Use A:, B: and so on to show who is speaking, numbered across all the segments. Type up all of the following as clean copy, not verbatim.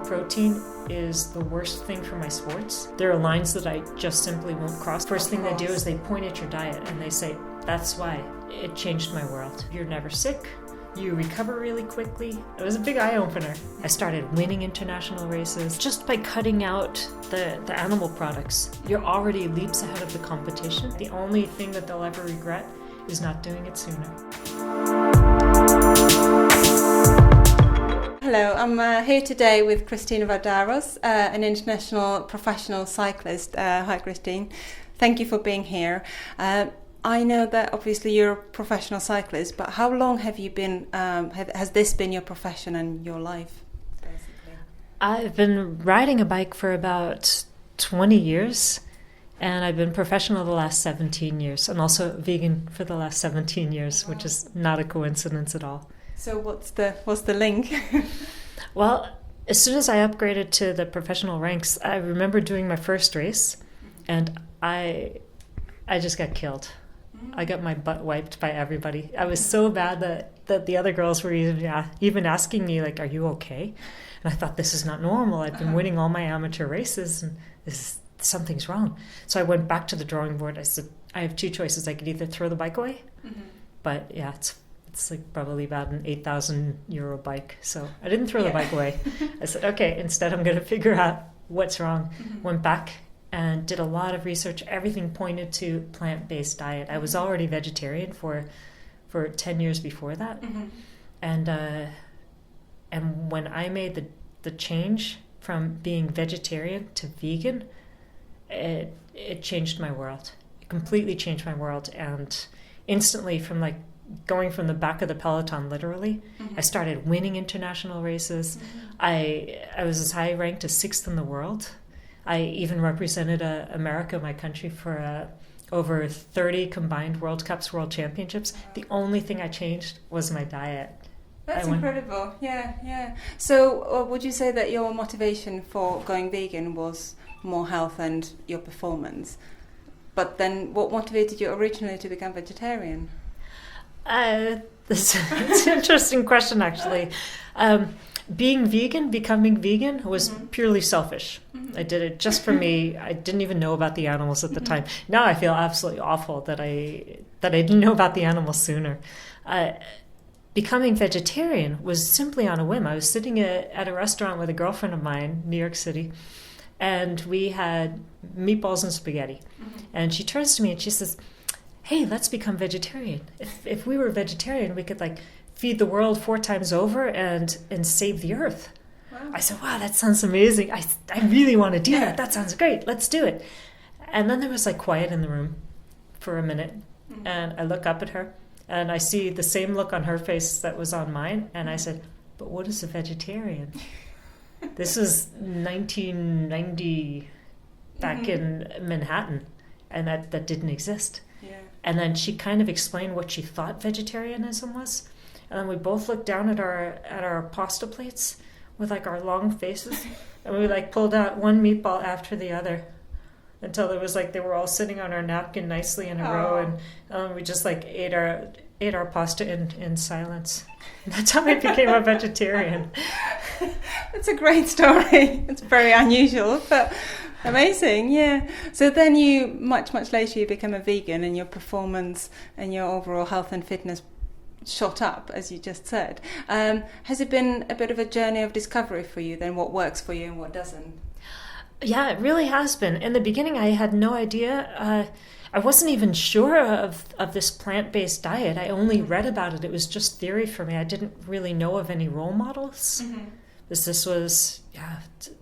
A: protein is the worst thing for my sports. There are lines that I just simply won't cross. First thing they do is they point at your diet and they say, that's why it changed my world. You're never sick. You recover really quickly. It was a big eye-opener. I started winning international races just by cutting out the animal products. You're already leaps ahead of the competition. The only thing that they'll ever regret is not doing it sooner.
B: Hello, I'm here today with Christine Vardaros, an international professional cyclist. Hi Christine, thank you for being here. I know that obviously you're a professional cyclist, but how long have you been, has this been your profession and your life, basically?
A: I've been riding a bike for about 20 years, and I've been professional the last 17 years, and also vegan for the last 17 years, which is not a coincidence at all.
B: So what's the link?
A: Well, as soon as I upgraded to the professional ranks, I remember doing my first race, and I just got killed. I got my butt wiped by everybody. I was so bad that the other girls were even asking me, like, are you okay? And I thought, this is not normal. I've been winning all my amateur races, and something's wrong. So I went back to the drawing board. I said, I have two choices. I could either throw the bike away, but yeah, it's like probably about an 8,000 euro bike. So I didn't throw the bike away. I said, okay, instead I'm going to figure out what's wrong. Went back and did a lot of research. Everything pointed to plant-based diet. I was already vegetarian for 10 years before that. And when I made the change from being vegetarian to vegan, it changed my world. It completely changed my world. And instantly, from like going from the back of the peloton, literally, I started winning international races. I was as high ranked as 6th in the world. I even represented America, my country, for over 30 combined World Cups, World Championships. The only thing I changed was my diet.
B: That's incredible. Yeah. So would you say that your motivation for going vegan was more health and your performance? But then what motivated you originally to become vegetarian?
A: It's an interesting question, actually. Becoming vegan was purely selfish. I did it just for me. I didn't even know about the animals at the time. Now I feel absolutely awful that I didn't know about the animals sooner. Becoming vegetarian was simply on a whim. I was sitting at a restaurant with a girlfriend of mine, New York City, and we had meatballs and spaghetti. And she turns to me and she says, hey, let's become vegetarian. If we were vegetarian, we could like feed the world 4 times over and save the earth. Wow. I said, wow, that sounds amazing. I really want to do that. That sounds great. Let's do it. And then there was like quiet in the room for a minute. And I look up at her and I see the same look on her face that was on mine. And I said, but what is a vegetarian? This was 1990 back in Manhattan, and that didn't exist. Yeah. And then she kind of explained what she thought vegetarianism was. And then we both looked down at our pasta plates with like our long faces, and we like pulled out one meatball after the other until it was like they were all sitting on our napkin nicely in a row, and we just like ate our pasta in silence. And that's how I became a vegetarian.
B: That's a great story. It's very unusual, but amazing, yeah. So then you, much later, you become a vegan, and your performance and your overall health and fitness shot up, as you just said. Has it been a bit of a journey of discovery for you then, what works for you and what doesn't?
A: Yeah, it really has been. In the beginning, I had no idea. I wasn't even sure of this plant-based diet. I only read about it. It was just theory for me. I didn't really know of any role models. This was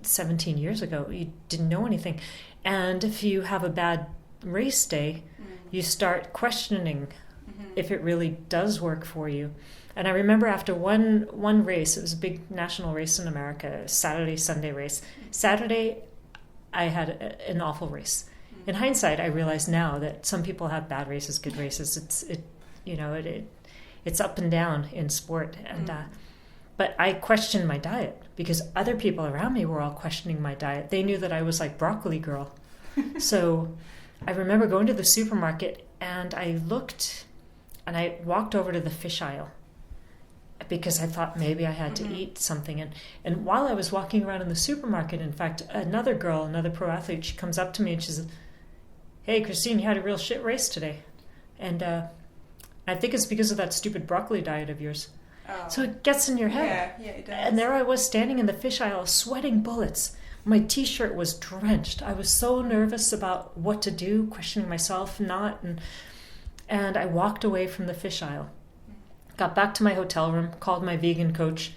A: 17 years ago. You didn't know anything. And if you have a bad race day, you start questioning if it really does work for you. And I remember after one race, it was a big national race in America, Saturday, Sunday race. Saturday, I had an awful race. In hindsight, I realize now that some people have bad races, good races. It's up and down in sport. And but I questioned my diet because other people around me were all questioning my diet. They knew that I was like broccoli girl. So I remember going to the supermarket and I looked and I walked over to the fish aisle because I thought maybe I had to eat something. And while I was walking around in the supermarket, in fact, another girl, another pro athlete, she comes up to me and she says, "Hey, Christine, you had a real shit race today." And I think it's because of that stupid broccoli diet of yours. Oh. So it gets in your head. Yeah, it does. And there I was standing in the fish aisle sweating bullets. My t-shirt was drenched. I was so nervous about what to do, questioning myself, and I walked away from the fish aisle. Got back to my hotel room, called my vegan coach,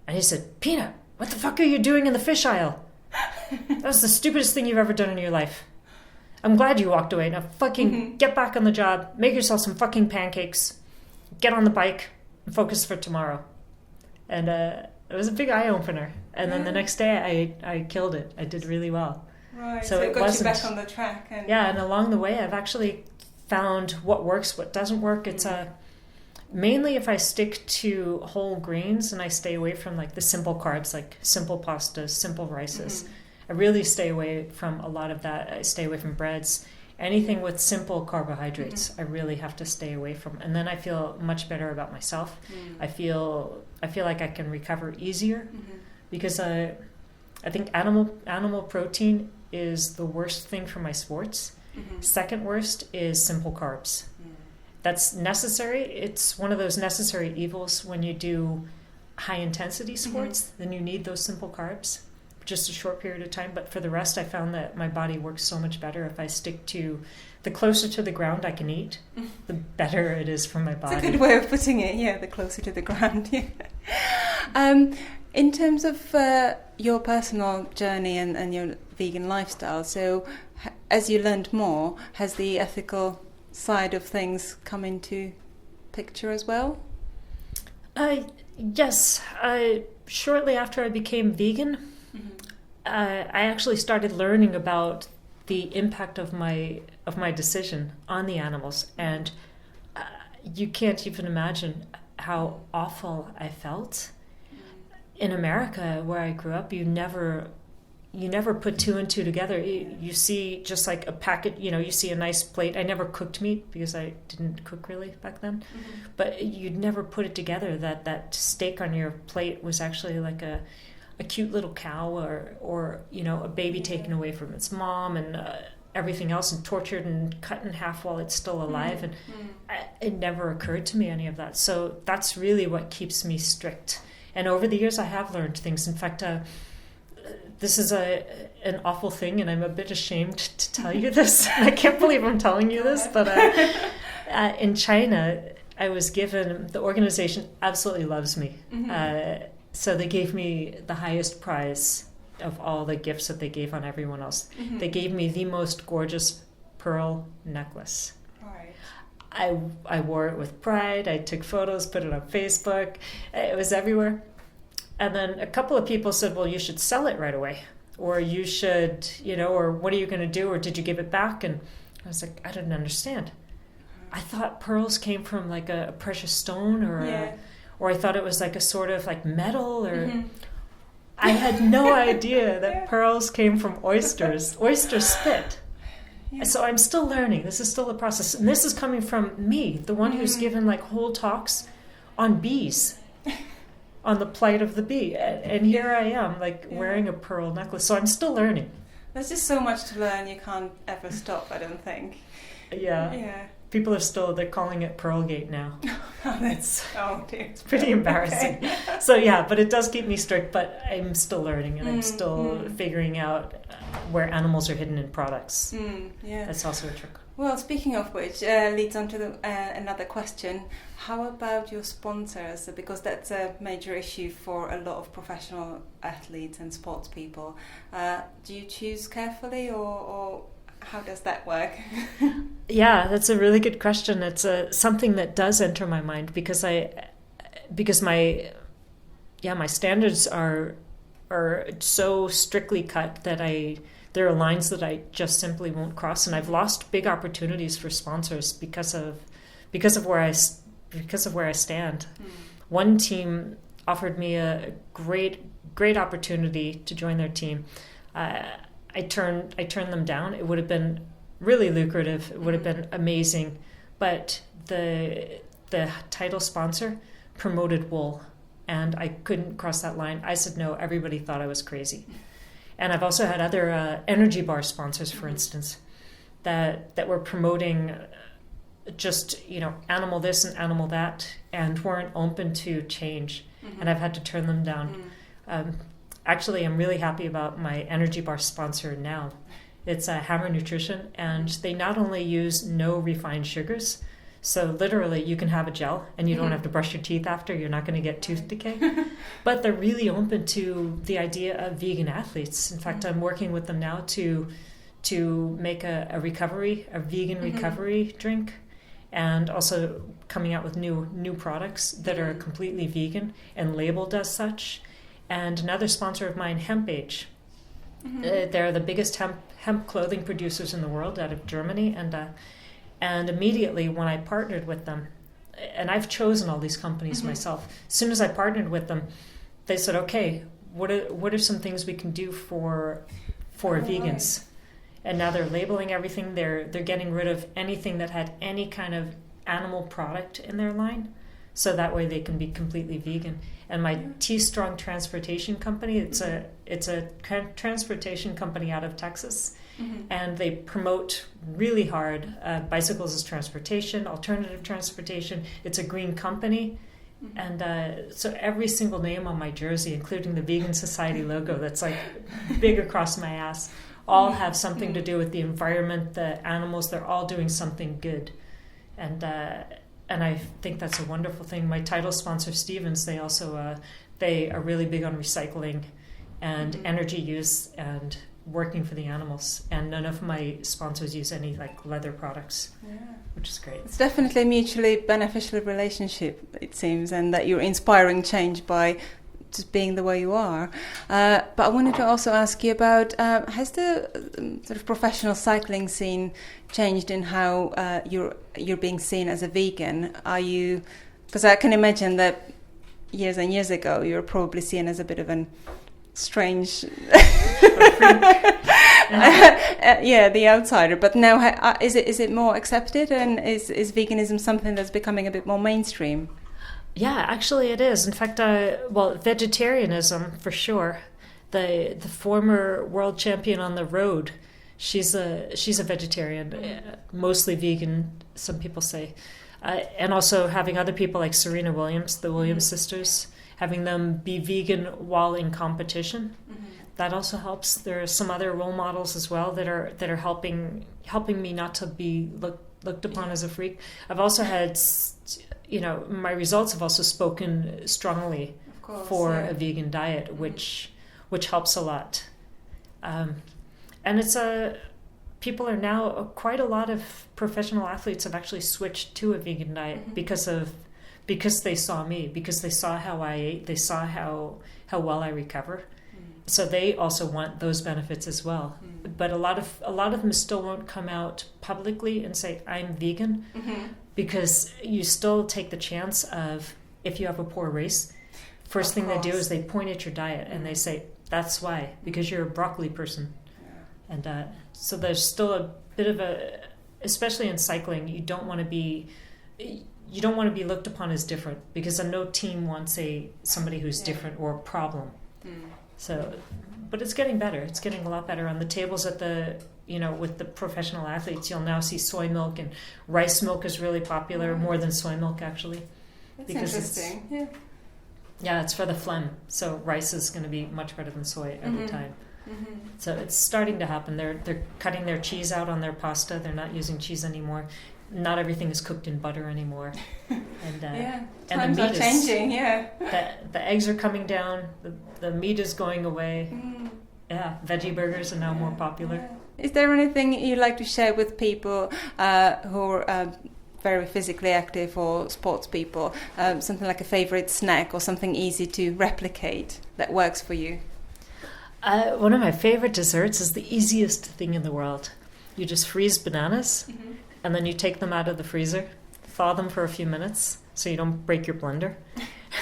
A: and he said, "Peanut, what the fuck are you doing in the fish aisle? That was the stupidest thing you've ever done in your life. I'm glad you walked away. Now fucking get back on the job, make yourself some fucking pancakes, get on the bike, and focus for tomorrow." And it was a big eye-opener. And then the next day I killed it. I did really well.
B: Right, so it got you back on the track.
A: And along the way I've actually found what works, what doesn't work. It's mainly if I stick to whole grains and I stay away from like the simple carbs, like simple pastas, simple rices. I really stay away from a lot of that. I stay away from breads. Anything with simple carbohydrates, I really have to stay away from. And then I feel much better about myself. I feel like I can recover easier because I think animal protein is the worst thing for my sports. Second worst is simple carbs. That's necessary. It's one of those necessary evils when you do high intensity sports. Then you need those simple carbs for just a short period of time. But for the rest, I found that my body works so much better if I stick to the closer to the ground I can eat, the better it is for my body.
B: It's a good way of putting it. Yeah, the closer to the ground. In terms of your personal journey and your vegan lifestyle, so as you learned more, has the ethical side of things come into picture as well?
A: Yes. Shortly after I became vegan, I actually started learning about the impact of my decision on the animals, and you can't even imagine how awful I felt. In America, where I grew up, you never put two and two together. You see just like a packet, you see a nice plate. I never cooked meat because I didn't cook really back then. But you'd never put it together that steak on your plate was actually like a cute little cow or a baby taken away from its mom and everything else and tortured and cut in half while it's still alive. And it never occurred to me, any of that. So that's really what keeps me strict. And over the years, I have learned things. In fact, this is an awful thing, and I'm a bit ashamed to tell you this. I can't believe I'm telling you this, but in China, I was given, the organization absolutely loves me. So they gave me the highest prize of all the gifts that they gave on everyone else. They gave me the most gorgeous pearl necklace. I wore it with pride. I took photos, put it on Facebook. It was everywhere. And then a couple of people said, well, you should sell it right away. Or you should, or what are you going to do? Or did you give it back? And I was like, I didn't understand. I thought pearls came from like a precious stone or I thought it was like a sort of like metal or... I had no idea that pearls came from oysters. Oyster spit. So I'm still learning. This is still a process. And this is coming from me, the one who's given like whole talks on bees, on the plight of the bee. And here I am like wearing a pearl necklace. So I'm still learning.
B: There's just so much to learn. You can't ever stop, I don't think.
A: Yeah. People they're calling it Pearlgate now.
B: Oh dear.
A: It's pretty embarrassing. Okay. So but it does keep me strict, but I'm still learning and I'm still figuring out where animals are hidden in products. That's also a trick.
B: Well, speaking of which, leads on to another question. How about your sponsors? Because that's a major issue for a lot of professional athletes and sports people. Do you choose carefully or how does that work?
A: Yeah, that's a really good question. It's something that does enter my mind because my standards are so strictly cut that there are lines that I just simply won't cross, and I've lost big opportunities for sponsors because of where I stand. One team offered me a great opportunity to join their team. I turned them down. It would have been really lucrative. It would have been amazing. But the title sponsor promoted wool, and I couldn't cross that line. I said no. Everybody thought I was crazy. And I've also had other energy bar sponsors, for instance, that were promoting just, animal this and animal that, and weren't open to change. And I've had to turn them down. Actually, I'm really happy about my energy bar sponsor now. It's Hammer Nutrition, and they not only use no refined sugars, so literally you can have a gel and you don't have to brush your teeth after, you're not going to get tooth decay, but they're really open to the idea of vegan athletes. In fact, I'm working with them now to make a vegan recovery drink, and also coming out with new products that are completely vegan and labeled as such. And another sponsor of mine, HempAge. They're the biggest hemp clothing producers in the world out of Germany, and immediately when I partnered with them, and I've chosen all these companies myself, as soon as I partnered with them, they said, okay, what are some things we can do for vegans? Right. And now they're labeling everything. They're getting rid of anything that had any kind of animal product in their line, so that way they can be completely vegan. And my T-Strong Transportation Company, it's a transportation company out of Texas, and they promote really hard bicycles as transportation, alternative transportation. It's a green company, and so every single name on my jersey, including the Vegan Society logo that's like big across my ass, all have something to do with the environment, the animals. They're all doing something good, and I think that's a wonderful thing. My title sponsor, Stevens, they also they are really big on recycling and energy use and working for the animals. And none of my sponsors use any like leather products, which is great.
B: It's definitely a mutually beneficial relationship, it seems, and that you're inspiring change by just being the way you are. But I wanted to also ask you about, has the sort of professional cycling scene changed in how you're being seen as a vegan? Are you, because I can imagine that years and years ago you were probably seen as a bit of an strange the outsider, but now is it more accepted, and is veganism something that's becoming a bit more mainstream?
A: Yeah, actually it is. In fact, vegetarianism for sure. The former world champion on the road, she's a vegetarian, mostly vegan, some people say. And also having other people like Serena Williams, the Williams sisters, having them be vegan while in competition. That also helps. There are some other role models as well that are helping me not to be looked upon as a freak. I've also had, my results have also spoken strongly for a vegan diet, which helps a lot. And it's people are now, quite a lot of professional athletes have actually switched to a vegan diet because they saw me, because they saw how I ate, they saw how well I recover. So they also want those benefits as well. But a lot of them still won't come out publicly and say, I'm vegan, because you still take the chance of, if you have a poor race, first thing they do is they point at your diet and they say, that's why, because you're a broccoli person. And so there's still a bit of especially in cycling, you don't want to be looked upon as different, because no team wants somebody who's different or a problem. So, but it's getting better. It's getting a lot better. On the tables with the professional athletes, you'll now see soy milk, and rice milk is really popular, more than soy milk actually.
B: That's interesting.
A: Yeah, it's for the phlegm. So rice is going to be much better than soy every time. So it's starting to happen. They're cutting their cheese out on their pasta. They're not using cheese anymore. Not everything is cooked in butter anymore. And
B: times are changing.
A: The eggs are coming down. The meat is going away. Veggie burgers are now more popular.
B: Is there anything you'd like to share with people who are very physically active or sports people? Something like a favorite snack or something easy to replicate that works for you?
A: One of my favorite desserts is the easiest thing in the world. You just freeze bananas, and then you take them out of the freezer, thaw them for a few minutes so you don't break your blender,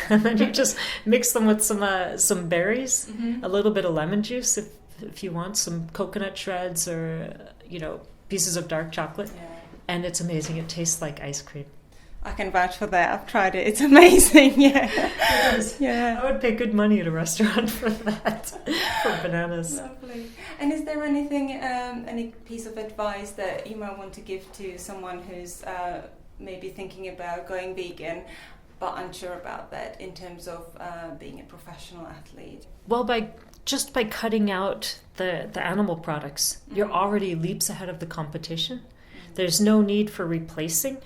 A: and then you just mix them with some berries, a little bit of lemon juice if you want, some coconut shreds, or pieces of dark chocolate, and it's amazing. It tastes like ice cream.
B: I can vouch for that. I've tried it. It's amazing. Yeah.
A: It is.
B: Yeah.
A: I would pay good money at a restaurant for that, for bananas.
B: Lovely. And is there anything, any piece of advice that you might want to give to someone who's maybe thinking about going vegan, but unsure about that in terms of being a professional athlete?
A: Well, by cutting out the animal products, you're already leaps ahead of the competition. There's no need for replacing.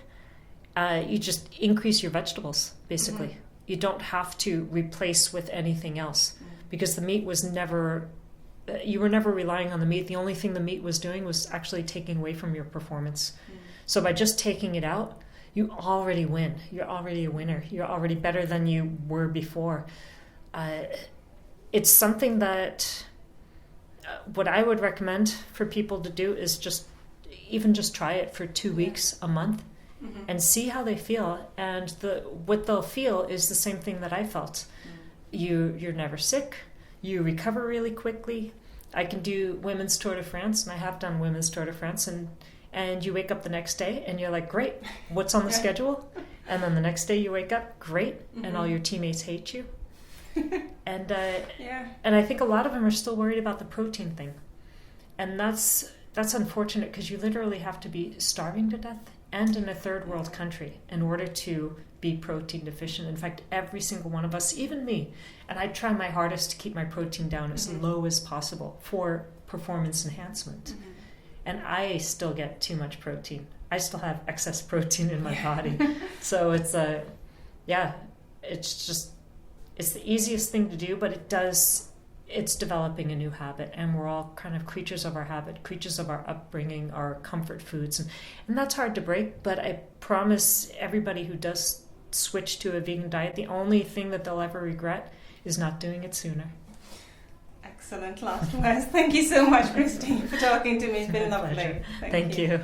A: You just increase your vegetables, basically. You don't have to replace with anything else because the meat was never, you were never relying on the meat. The only thing the meat was doing was actually taking away from your performance. So by just taking it out, you already win. You're already a winner. You're already better than you were before. It's something that what I would recommend for people to do is just try it for 2 weeks, a month, and see how they feel. And what they'll feel is the same thing that I felt. You're never sick. You recover really quickly. I can do Women's Tour de France, and I have done Women's Tour de France, and you wake up the next day and you're like, great, what's on the schedule? And then the next day you wake up, great, and all your teammates hate you. And I think a lot of them are still worried about the protein thing. And that's unfortunate because you literally have to be starving to death and in a third world country in order to be protein deficient. In fact, every single one of us, even me, and I try my hardest to keep my protein down as low as possible for performance enhancement. And I still get too much protein. I still have excess protein in my body. So it's the easiest thing to do, but it's developing a new habit, and we're all kind of creatures of our habit, creatures of our upbringing, our comfort foods, and that's hard to break. But I promise everybody who does switch to a vegan diet, the only thing that they'll ever regret is not doing it sooner.
B: Excellent last words. Thank you so much, Christine, for talking to me. It's been lovely.
A: Thank you.